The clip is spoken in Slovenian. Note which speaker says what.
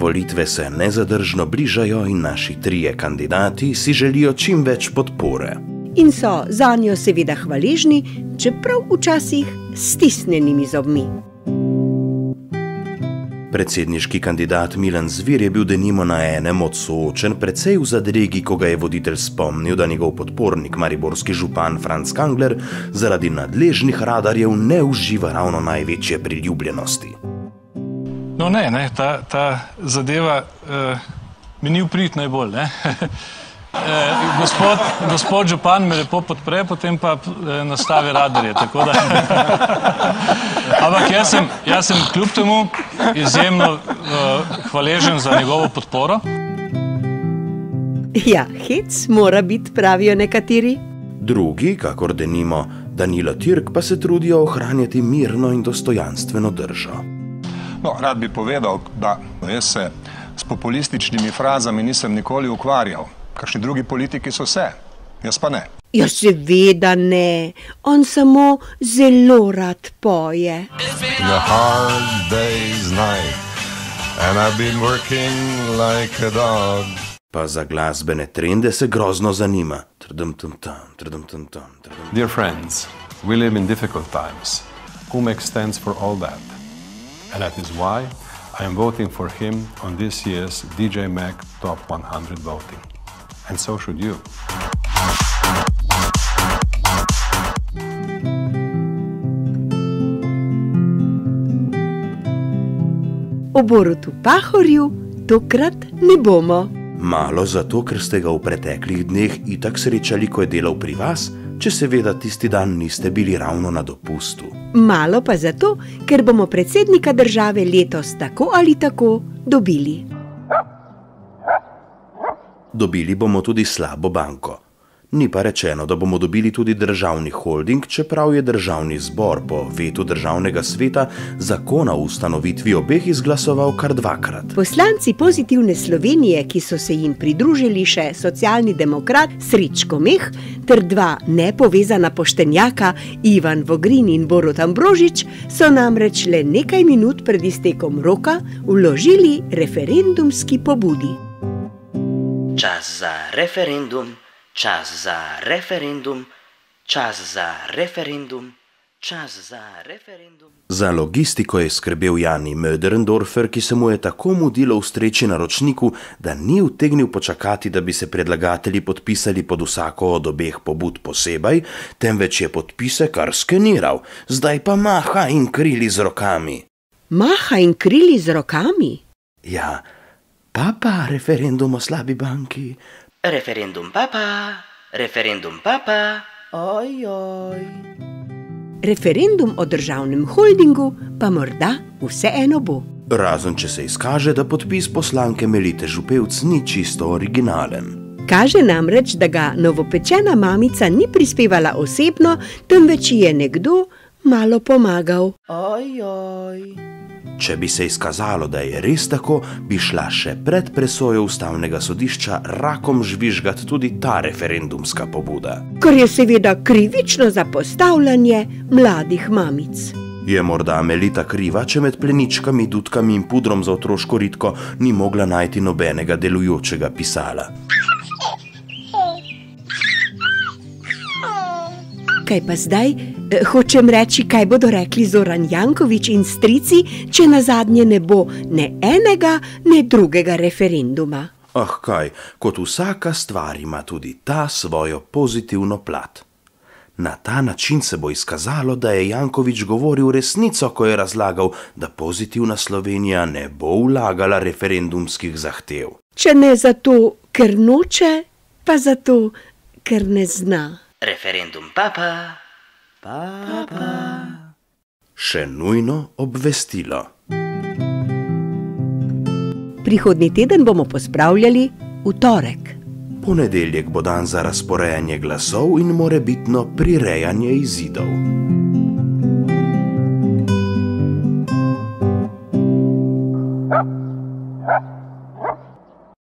Speaker 1: Volitve se nezadržno bližajo in naši trije kandidati si želijo čim več podpore.
Speaker 2: In so zanjo seveda hvaležni, čeprav včasih s stisnjenimi zobmi.
Speaker 1: Predsedniški kandidat Milan Zver je bil denimo na enem od soočenj precej v zadregi, ko ga je voditelj spomnil, da njegov podpornik, mariborski župan Franc Kangler, zaradi nadležnih radarjev ne uživa ravno največje priljubljenosti.
Speaker 3: No ne, ta zadeva mi ni v prid najbolj, ne. Gospod župan me lepo podpre, potem pa nastavi radarje, tako da... Ampak jaz sem kljub temu izjemno hvaležen za njegovo podporo.
Speaker 2: Ja, hec mora biti, pravijo nekateri.
Speaker 1: Drugi, kakor denimo Danilo Türk, pa se trudijo ohranjati mirno in dostojanstveno držo.
Speaker 4: No, rad bi povedal, da jaz se s populističnimi frazami nisem nikoli ukvarjal. Kakšni drugi politiki so se, jaz pa ne.
Speaker 2: Ja, seveda ne. On samo zelo rad poje.
Speaker 5: A hard day's night and I've been working like a dog.
Speaker 1: Pa za glasbene trende se grozno zanima.
Speaker 6: Dear friends, we live in difficult times. Umek stands for all that. And that is why I am voting for him on this year's DJ Mag Top 100 voting. And so should you.
Speaker 2: O Borutu Pahorju tokrat ne bomo.
Speaker 1: Malo zato, ker ste ga v preteklih dneh itak srečali, ko je delal pri vas, če seveda tisti dan niste bili ravno na dopustu.
Speaker 2: Malo pa zato, ker bomo predsednika države letos tako ali tako dobili.
Speaker 1: Dobili bomo tudi slabo banko. Ni pa rečeno, da bomo dobili tudi državni holding, čeprav je državni zbor po vetu državnega sveta zakona o ustanovitvi obeh izglasoval kar dvakrat.
Speaker 2: Poslanci Pozitivne Slovenije, ki so se jim pridružili še socialni demokrat Srečko Meh ter dva nepovezana poštenjaka Ivan Vogrin in Borut Ambrožič, so namreč le nekaj minut pred iztekom roka vložili referendumski pobudi.
Speaker 7: Čas za referendum, čas za referendum, čas za referendum, čas za referendum.
Speaker 1: Za logistiko je skrbel Jani Möderndorfer, ki se mu je tako mudilo v streči na ročniku, da ni utegnil počakati, da bi se predlagatelji podpisali pod vsako od obeh pobud posebej, temveč je podpise kar skeniral, zdaj pa maha in krili z rokami.
Speaker 2: Maha in krili z rokami?
Speaker 1: Ja, papa, referendum o slabi banki.
Speaker 7: Referendum papa, referendum papa.
Speaker 2: Ojoj. Referendum o državnem holdingu pa morda vseeno bo.
Speaker 1: Razen, če se izkaže, da podpis poslanke Melite Župevc ni čisto originalen.
Speaker 2: Kaže namreč, da ga novopečena mamica ni prispevala osebno, temveč ji je nekdo malo pomagal. Ojoj.
Speaker 1: Če bi se izkazalo, da je res tako, bi šla še pred presojo ustavnega sodišča rakom žvižgat tudi ta referendumska pobuda.
Speaker 2: Kar je seveda krivično zapostavljanje mladih mamic.
Speaker 1: Je morda Melita kriva, če med pleničkami, dutkami in pudrom za otroško ritko ni mogla najti nobenega delujočega pisala?
Speaker 2: Kaj pa zdaj? Hočem reči, kaj bodo rekli Zoran Janković in strici, če nazadnje ne bo ne enega, ne drugega referenduma.
Speaker 1: Ah, kaj, kot vsaka stvar ima tudi ta svojo pozitivno plat. Na ta način se bo izkazalo, da je Janković govoril resnico, ko je razlagal, da Pozitivna Slovenija ne bo vlagala referendumskih zahtev.
Speaker 2: Če ne zato, ker noče, pa zato, ker ne zna.
Speaker 7: Referendum papa. Papa.
Speaker 1: Še nujno obvestilo.
Speaker 2: Prihodnji teden bomo pospravljali v torek.
Speaker 1: Ponedeljek bo dan za razporejanje glasov in morebitno prirejanje izidov.